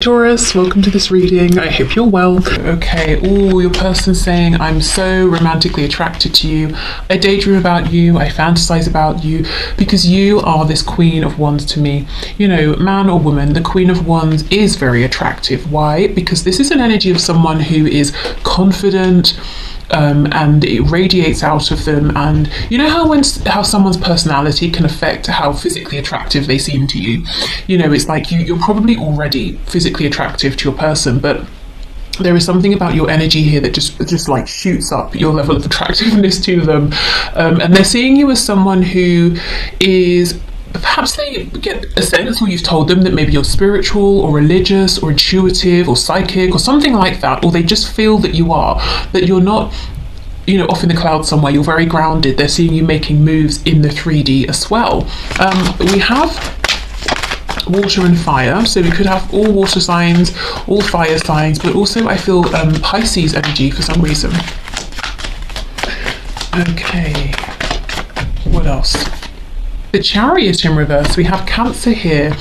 Taurus, welcome to this reading. I hope you're well. Okay, your person's saying, I'm so romantically attracted to you. I daydream about you, I fantasize about you, because you are this Queen of Wands to me. You know, man or woman, the Queen of Wands is very attractive. Why? Because this is an energy of someone who is confident, and it radiates out of them. And you know how someone's personality can affect how physically attractive they seem to you. You know, it's like you're probably already physically attractive to your person, but there is something about your energy here that just like shoots up your level of attractiveness to them. And they're seeing you as someone who is, perhaps they get a sense, or you've told them that maybe you're spiritual or religious or intuitive or psychic or something like that, or they just feel that you're not, you know, off in the clouds somewhere. You're very grounded. They're seeing you making moves in the 3D as well. We have water and fire, so we could have all water signs, all fire signs, but also I feel Pisces energy for some reason. Okay, what else? The Chariot in reverse. We have Cancer here.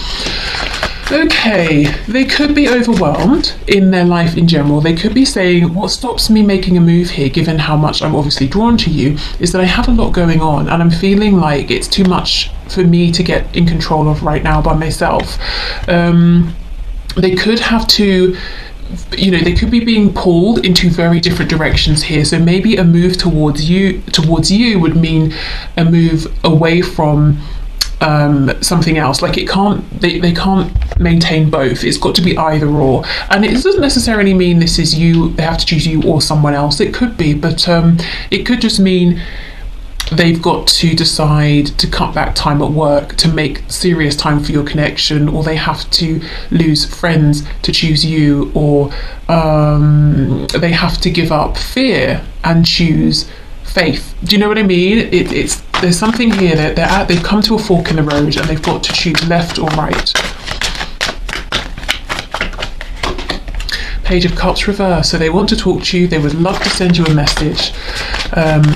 Okay, they could be overwhelmed in their life in general. They could be saying, what stops me making a move here, given how much I'm obviously drawn to you, is that I have a lot going on and I'm feeling like it's too much for me to get in control of right now by myself. They could have to, you know, they could be being pulled into very different directions here. So maybe a move towards you would mean a move away from something else. Like they can't maintain both. It's got to be either or. And it doesn't necessarily mean this is you, they have to choose you or someone else. It could be, but it could just mean they've got to decide to cut back time at work to make serious time for your connection, or they have to lose friends to choose you, or they have to give up fear and choose faith. Do you know what I mean? There's something here that they've come to a fork in the road and they've got to choose left or right. Page of Cups reverse. So they want to talk to you. They would love to send you a message.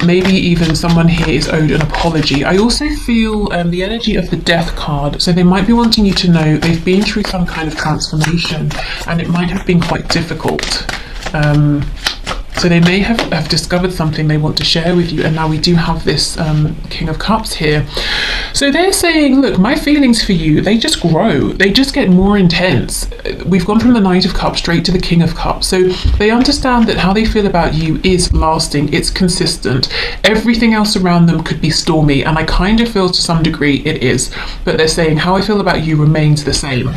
Maybe even someone here is owed an apology. I also feel the energy of the Death card. So they might be wanting you to know they've been through some kind of transformation and it might have been quite difficult. So they may have discovered something they want to share with you, and now we do have this King of Cups here. So they're saying, look, my feelings for you, they just grow. They just get more intense. We've gone from the Knight of Cups straight to the King of Cups. So they understand that how they feel about you is lasting, it's consistent. Everything else around them could be stormy, and I kind of feel to some degree it is. But they're saying how I feel about you remains the same.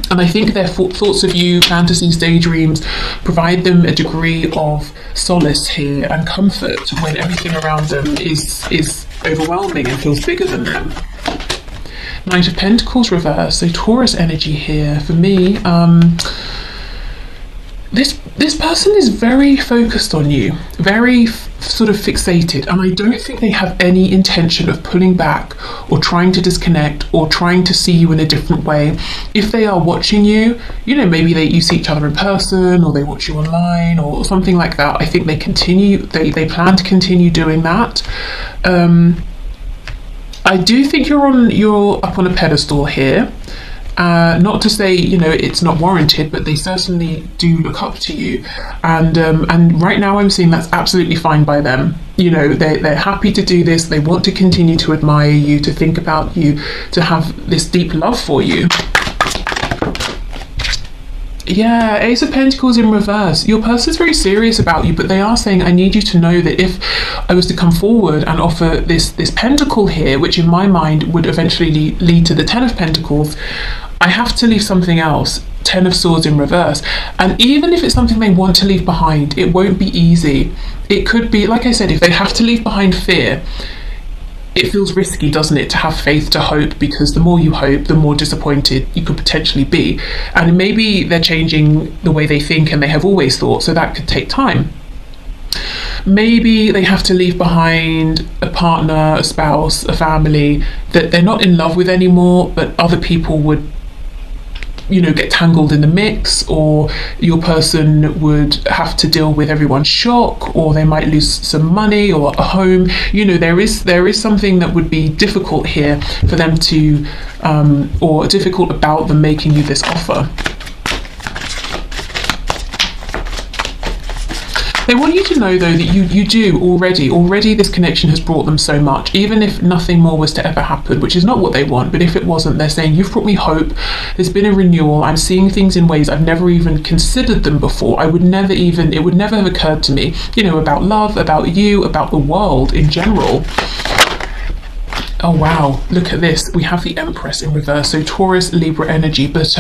And I think their thoughts of you, fantasies, daydreams, provide them a degree of solace here and comfort when everything around them is overwhelming and feels bigger than them. Knight of Pentacles reverse, so Taurus energy here. For me, this person is very focused on you, very sort of fixated, and I don't think they have any intention of pulling back or trying to disconnect or trying to see you in a different way. If they are watching you, you know, maybe you see each other in person or they watch you online or something like that. I think they plan to continue doing that. I do think you're up on a pedestal here. Not to say, you know, it's not warranted, but they certainly do look up to you, and right now I'm seeing that's absolutely fine by them. You know, they're happy to do this. They want to continue to admire you, to think about you, to have this deep love for you. Yeah, Ace of Pentacles in reverse. Your person's very serious about you, but they are saying, I need you to know that if I was to come forward and offer this pentacle here, which in my mind would eventually lead to the Ten of Pentacles, I have to leave something else. Ten of Swords in reverse. And even if it's something they want to leave behind, it won't be easy. It could be, like I said, if they have to leave behind fear, it feels risky, doesn't it, to have faith, to hope, because the more you hope, the more disappointed you could potentially be. And maybe they're changing the way they think and they have always thought, so that could take time. Maybe they have to leave behind a partner, a spouse, a family that they're not in love with anymore, but other people would, you know, get tangled in the mix, or your person would have to deal with everyone's shock, or they might lose some money or a home. You know, there is something that would be difficult here for them to or difficult about them making you this offer. They want you to know, though, that you do already this connection has brought them so much, even if nothing more was to ever happen, which is not what they want. But if it wasn't, they're saying, you've brought me hope, there's been a renewal, I'm seeing things in ways I've never even considered them before. It would never have occurred to me, about love, about you, about the world in general. Oh wow, look at this. We have the Empress in reverse, so Taurus, Libra energy. But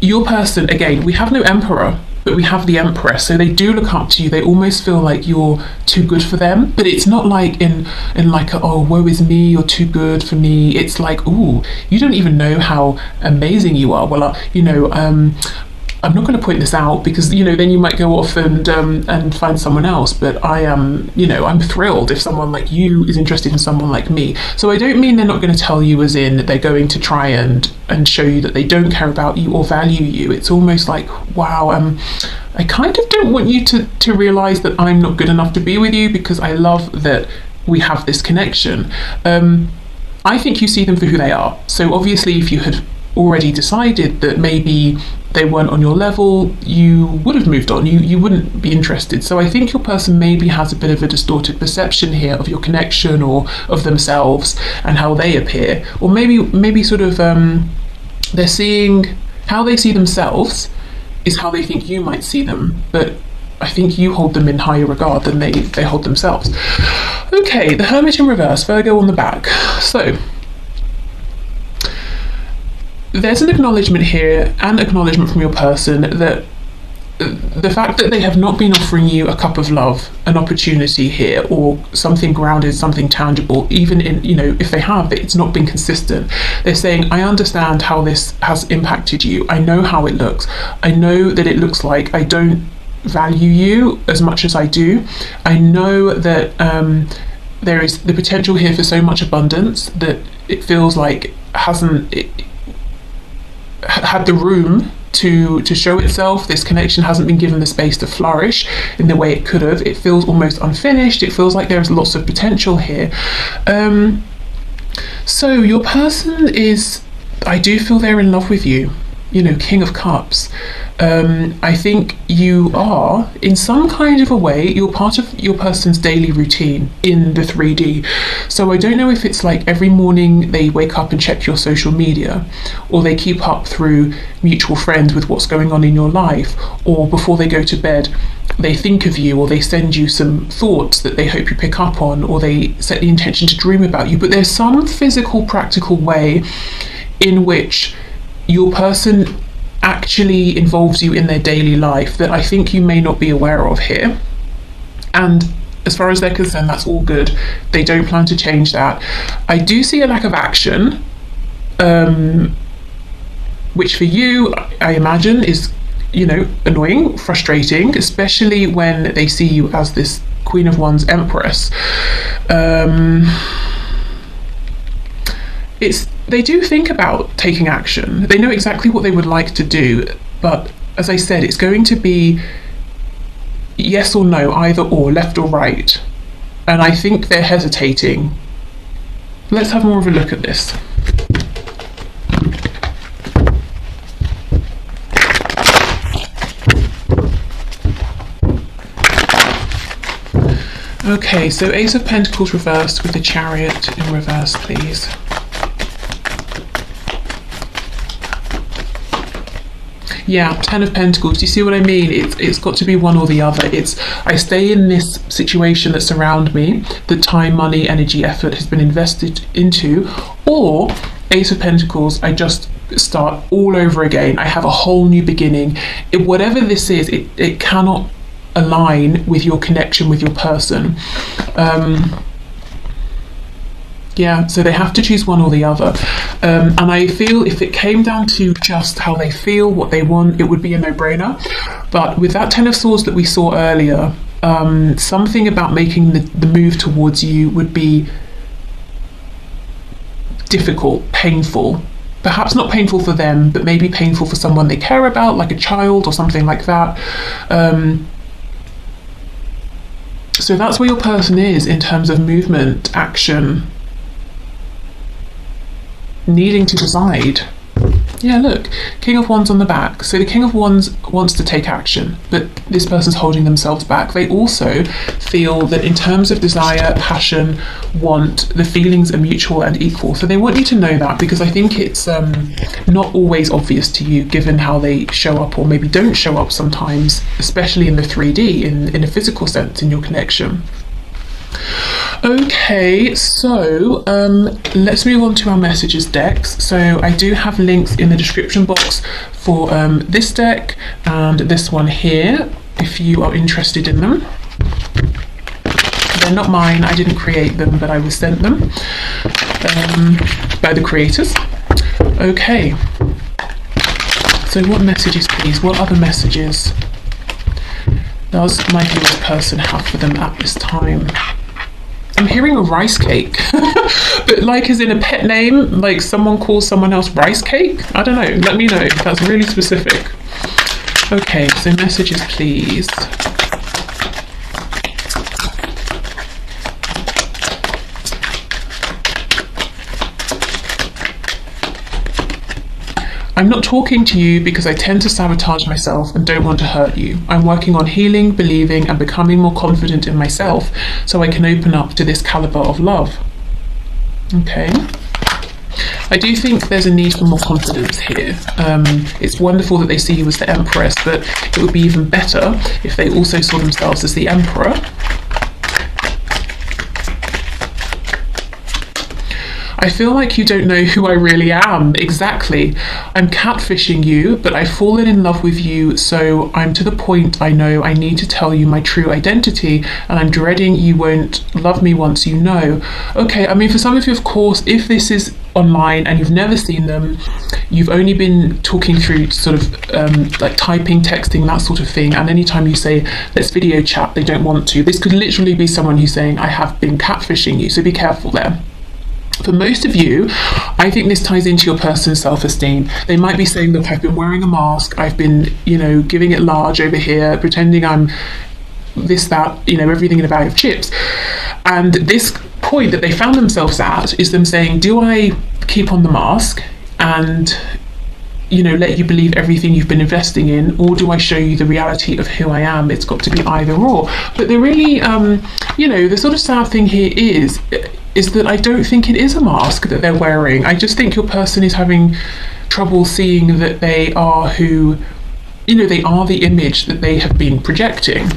your person, again, we have no Emperor, but we have the Empress. So they do look up to you. They almost feel like you're too good for them. But it's not like in like, oh, woe is me, you're too good for me. It's like, ooh, you don't even know how amazing you are. Well, I'm not going to point this out because then you might go off and find someone else. But I am, I'm thrilled if someone like you is interested in someone like me. So I don't mean they're not going to tell you as in they're going to try and show you that they don't care about you or value you. It's almost like, wow, I kind of don't want you to realize that I'm not good enough to be with you, because I love that we have this connection. I think you see them for who they are. So obviously, if you had already decided that maybe they weren't on your level, you would have moved on. You wouldn't be interested. So I think your person maybe has a bit of a distorted perception here of your connection or of themselves and how they appear, or maybe sort of they're seeing how they see themselves is how they think you might see them, but I think you hold them in higher regard than they hold themselves. Okay, the Hermit in reverse, Virgo on the back. So there's an acknowledgement here, and acknowledgement from your person, that the fact that they have not been offering you a cup of love, an opportunity here, or something grounded, something tangible, even in, if they have, it's not been consistent. They're saying, I understand how this has impacted you. I know how it looks. I know that it looks like I don't value you as much as I do. I know that there is the potential here for so much abundance that it feels like hasn't had the room to show itself. This connection hasn't been given the space to flourish in the way it could have. It feels almost unfinished. It feels like there's lots of potential here. So your person is, I do feel they're in love with you. King of Cups. I think you are, in some kind of a way, you're part of your person's daily routine in the 3D. So I don't know if it's like every morning they wake up and check your social media, or they keep up through mutual friends with what's going on in your life, or before they go to bed they think of you, or they send you some thoughts that they hope you pick up on, or they set the intention to dream about you. But there's some physical, practical way in which your person actually involves you in their daily life that I think you may not be aware of here. And as far as they're concerned, that's all good. They don't plan to change that. I do see a lack of action, which for you, I imagine, is, annoying, frustrating, especially when they see you as this Queen of Wands Empress. They do think about taking action. They know exactly what they would like to do, but as I said, it's going to be yes or no, either or, left or right. And I think they're hesitating. Let's have more of a look at this. Okay, so Ace of Pentacles reversed with the Chariot in reverse, please. Yeah, Ten of Pentacles. Do you see what I mean? It's got to be one or the other. I stay in this situation that's around me, the time, money, energy, effort has been invested into, or Ace of Pentacles, I just start all over again. I have a whole new beginning. Whatever this is, it cannot align with your connection with your person. Yeah, so they have to choose one or the other. And I feel if it came down to just how they feel, what they want, it would be a no-brainer. But with that Ten of Swords that we saw earlier, something about making the move towards you would be difficult, painful. Perhaps not painful for them, but maybe painful for someone they care about, like a child or something like that. So that's where your person is in terms of movement, action, needing to decide. Yeah, look, King of Wands on the back. So the King of Wands wants to take action, but this person's holding themselves back. They also feel that in terms of desire, passion, want, the feelings are mutual and equal. So they want you to know that, because I think it's not always obvious to you given how they show up or maybe don't show up sometimes, especially in the 3D, in a physical sense, in your connection. Okay, so let's move on to our messages decks. So I do have links in the description box for this deck and this one here, if you are interested in them. They're not mine, I didn't create them, but I was sent them by the creators. Okay, so what messages, please? What other messages does my viewer's person have for them at this time? I'm hearing a rice cake, but like as in a pet name, like someone calls someone else rice cake? I don't know, let me know, that's really specific. Okay, so messages, please. I'm not talking to you because I tend to sabotage myself and don't want to hurt you. I'm working on healing, believing, and becoming more confident in myself so I can open up to this caliber of love. Okay. I do think there's a need for more confidence here. It's wonderful that they see you as the Empress, but it would be even better if they also saw themselves as the Emperor. I feel like you don't know who I really am. Exactly. I'm catfishing you, but I've fallen in love with you, so I'm to the point I know I need to tell you my true identity, and I'm dreading you won't love me once you know. Okay, I mean, for some of you, of course, if this is online and you've never seen them, you've only been talking through sort of like typing, texting, that sort of thing, and anytime you say, let's video chat, they don't want to. This could literally be someone who's saying, I have been catfishing you, so be careful there. For most of you, I think this ties into your person's self-esteem. They might be saying, look, I've been wearing a mask, I've been, you know, giving it large over here, pretending I'm this, that, you know, everything in a bag of chips. And this point that they found themselves at is them saying, do I keep on the mask and, you know, let you believe everything you've been investing in, or do I show you the reality of who I am? It's got to be either or. But the really, you know, the sort of sad thing here is that I don't think it is a mask that they're wearing. I just think your person is having trouble seeing that they are who, you know, they are the image that they have been projecting.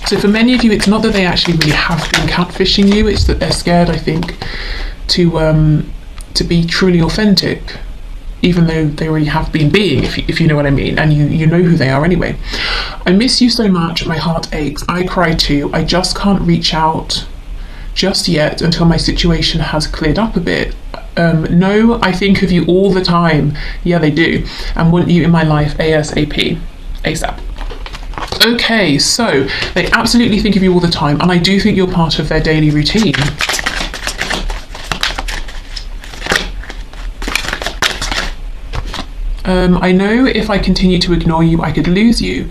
So for many of you, it's not that they actually really have been catfishing you, it's that they're scared, I think, to be truly authentic, even though they already have been being, if you know what I mean, and you know who they are anyway. I miss you so much, my heart aches, I cry too, I just can't reach out just yet until my situation has cleared up a bit. No, I think of you all the time. Yeah, they do. And want you in my life ASAP. ASAP. Okay, so they absolutely think of you all the time, and I do think you're part of their daily routine. I know if I continue to ignore you, I could lose you.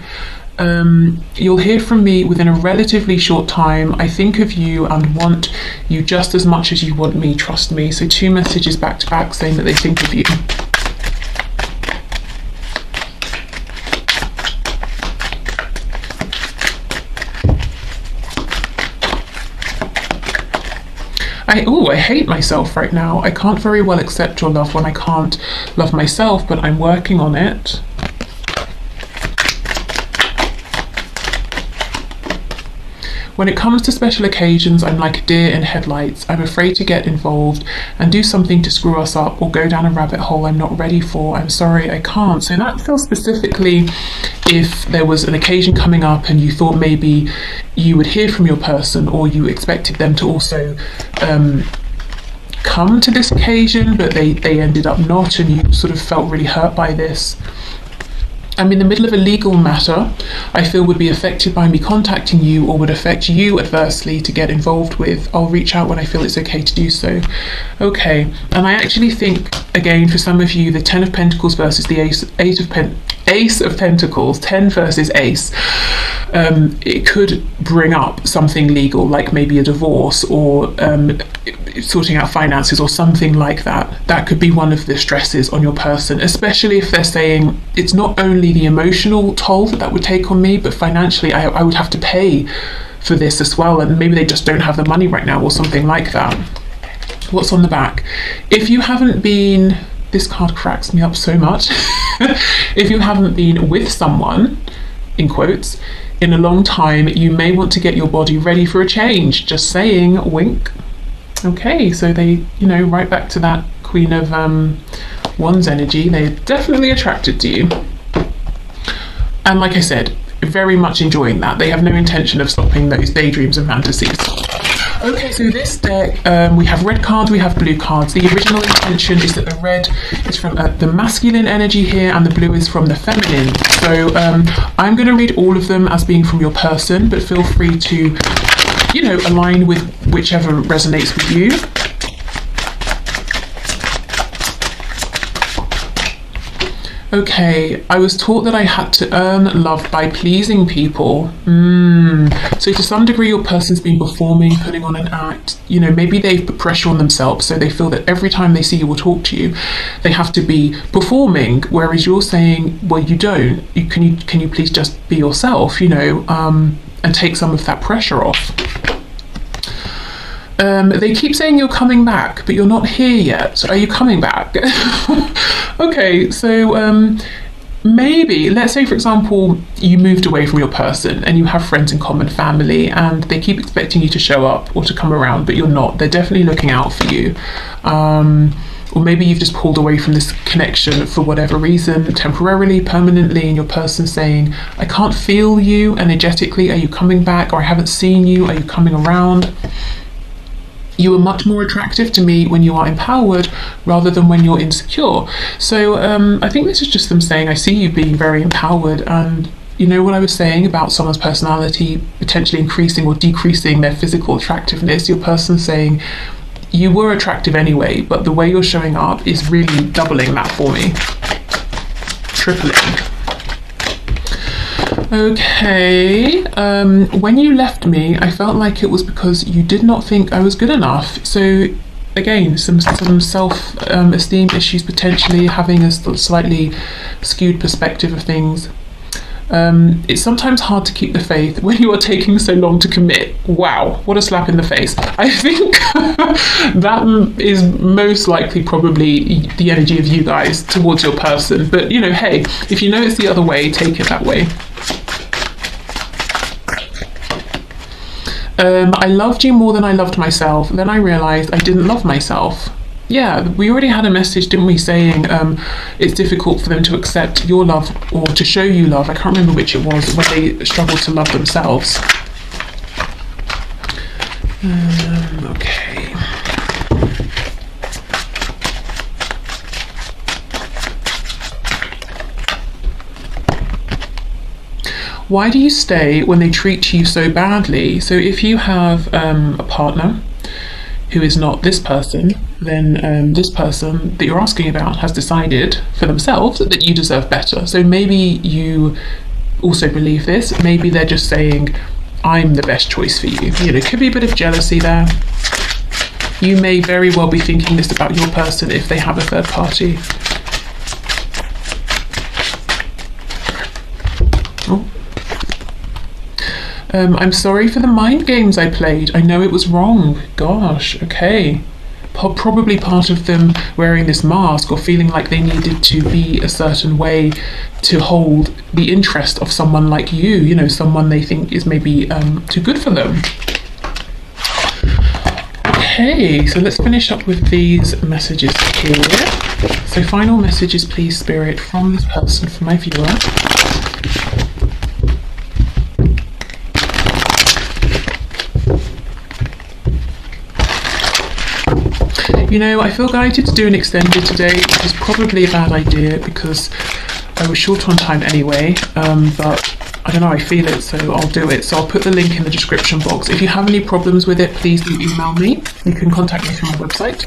You'll hear from me within a relatively short time. I think of you and want you just as much as you want me, trust me. So 2 messages back to back saying that they think of you. I hate myself right now. I can't very well accept your love when I can't love myself, but I'm working on it. When it comes to special occasions, I'm like a deer in headlights. I'm afraid to get involved and do something to screw us up or go down a rabbit hole I'm not ready for. I'm sorry, I can't. So that feels specifically if there was an occasion coming up and you thought maybe you would hear from your person, or you expected them to also come to this occasion, but they ended up not, and you sort of felt really hurt by this. I'm in the middle of a legal matter I feel would be affected by me contacting you, or would affect you adversely to get involved with. I'll reach out when I feel it's okay to do so. Okay, and I actually think, again, for some of you, the 10 of Pentacles versus the Ace of Pentacles, 10 versus Ace. It could bring up something legal, like maybe a divorce or sorting out finances or something like that. That could be one of the stresses on your person, especially if they're saying it's not only the emotional toll that would take on me, but financially I would have to pay for this as well, and maybe they just don't have the money right now or something like that. What's on the back? If you haven't been, this card cracks me up so much. If you haven't been with someone, in quotes, in a long time, you may want to get your body ready for a change. Just saying, wink. Okay, so they, you know, right back to that Queen of Wands energy. They're definitely attracted to you. And like I said, very much enjoying that. They have no intention of stopping those daydreams and fantasies. Okay, so this deck, we have red cards, we have blue cards. The original intention is that the red is from the masculine energy here and the blue is from the feminine. So I'm going to read all of them as being from your person, but feel free to, you know, align with whichever resonates with you. Okay, I was taught that I had to earn love by pleasing people. So to some degree your person's been performing, putting on an act. You know, maybe they've put pressure on themselves, so they feel that every time they see you or talk to you, they have to be performing, whereas you're saying, well, you don't. Can you please just be yourself, you know, and take some of that pressure off. They keep saying you're coming back, but you're not here yet. So are you coming back? Okay, so maybe, let's say for example, you moved away from your person and you have friends in common, family, and they keep expecting you to show up or to come around, but you're not. They're definitely looking out for you. Or maybe you've just pulled away from this connection for whatever reason, temporarily, permanently, and your person's saying, I can't feel you energetically. Are you coming back? Or I haven't seen you. Are you coming around? You are much more attractive to me when you are empowered rather than when you're insecure. So I think this is just them saying, I see you being very empowered, and you know what I was saying about someone's personality potentially increasing or decreasing their physical attractiveness. Your person saying, you were attractive anyway, but the way you're showing up is really doubling that for me. Tripling. Okay, when you left me, I felt like it was because you did not think I was good enough. So again, some self-esteem issues, potentially having a slightly skewed perspective of things. It's sometimes hard to keep the faith when you are taking so long to commit. Wow, what a slap in the face. I think that is most likely probably the energy of you guys towards your person. But you know, hey, if you know it's the other way, take it that way. I loved you more than I loved myself. Then I realized I didn't love myself. Yeah, we already had a message, didn't we, saying it's difficult for them to accept your love or to show you love. I can't remember which it was, when they struggle to love themselves. Okay. Why do you stay when they treat you so badly? So if you have a partner who is not this person, then this person that you're asking about has decided for themselves that you deserve better. So maybe you also believe this. Maybe they're just saying, I'm the best choice for you. You know, it could be a bit of jealousy there. You may very well be thinking this about your person if they have a third party. Oh. I'm sorry for the mind games I played. I know it was wrong. Gosh, okay. Probably part of them wearing this mask or feeling like they needed to be a certain way to hold the interest of someone like you know, someone they think is maybe too good for them. Okay, so let's finish up with these messages here. So final messages, please, Spirit, from this person, from my viewer. You know, I feel guided to do an extended today, which is probably a bad idea because I was short on time anyway, but I don't know, I feel it, so I'll do it. So I'll put the link in the description box. If you have any problems with it, please do email me. You can contact me through my website.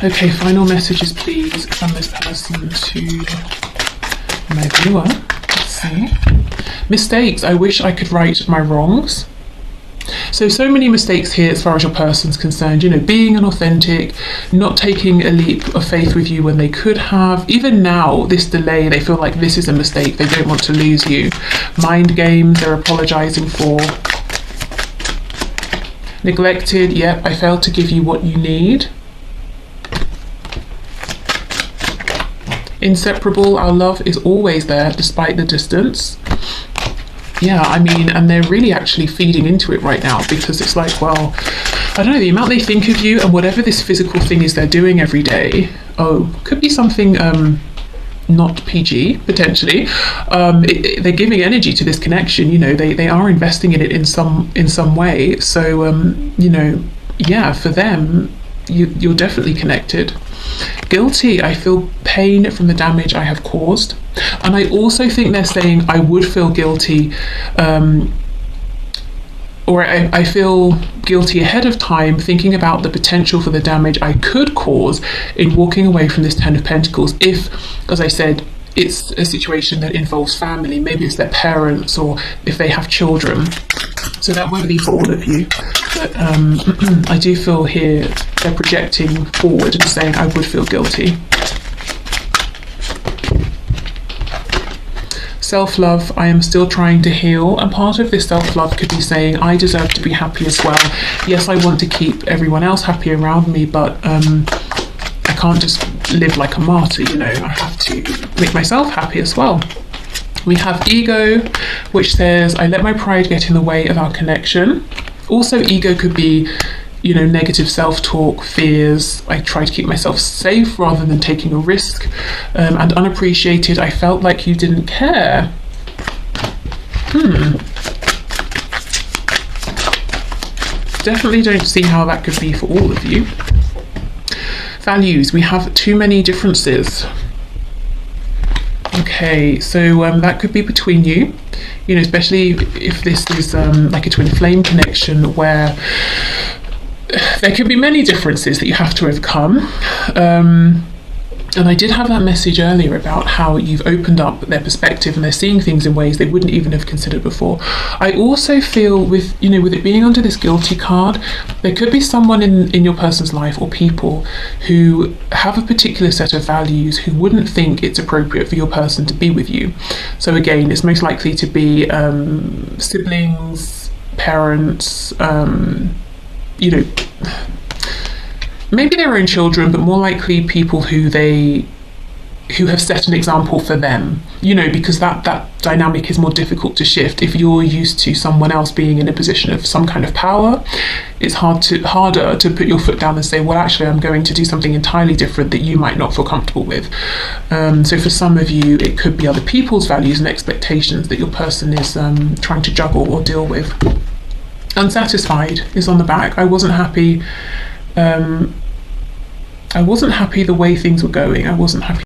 Okay, final messages please from this person to my viewer. Let's see. Mistakes. I wish I could right my wrongs. So many mistakes here as far as your person's concerned, you know, being inauthentic, not taking a leap of faith with you when they could have. Even now, this delay, they feel like this is a mistake. They don't want to lose you. Mind games, they're apologizing for. Neglected, yep, I failed to give you what you need. Inseparable, our love is always there despite the distance. Yeah, I mean, and they're really actually feeding into it right now, because it's like, well, I don't know, the amount they think of you and whatever this physical thing is they're doing every day, could be something not PG, potentially. They're giving energy to this connection, you know, they are investing in it in some way. So, you know, yeah, for them, you're definitely connected. Guilty, I feel pain from the damage I have caused. And I also think they're saying I would feel guilty, or I feel guilty ahead of time, thinking about the potential for the damage I could cause in walking away from this Ten of Pentacles if, as I said, it's a situation that involves family. Maybe it's their parents, or if they have children. So that won't be for all of you. But I do feel here they're projecting forward and saying I would feel guilty. Self-love, I am still trying to heal, and part of this self-love could be saying I deserve to be happy as well. Yes, I want to keep everyone else happy around me, but I can't just live like a martyr, you know. I have to make myself happy as well. We have ego, which says I let my pride get in the way of our connection. Also, ego could be, you know, negative self-talk, fears. I try to keep myself safe rather than taking a risk. And unappreciated, I felt like you didn't care. Definitely don't see how that could be for all of you. Values, we have too many differences. Okay, so that could be between you, you know, especially if this is like a twin flame connection where there could be many differences that you have to overcome. And I did have that message earlier about how you've opened up their perspective and they're seeing things in ways they wouldn't even have considered before. I also feel with, you know, with it being under this guilty card, there could be someone in your person's life or people who have a particular set of values who wouldn't think it's appropriate for your person to be with you. So again, it's most likely to be siblings, parents, you know, maybe their own children, but more likely people who have set an example for them, you know, because that dynamic is more difficult to shift. If you're used to someone else being in a position of some kind of power, it's harder to put your foot down and say, well, actually, I'm going to do something entirely different that you might not feel comfortable with. So for some of you, it could be other people's values and expectations that your person is trying to juggle or deal with. Unsatisfied is on the back. I wasn't happy the way things were going. I wasn't happy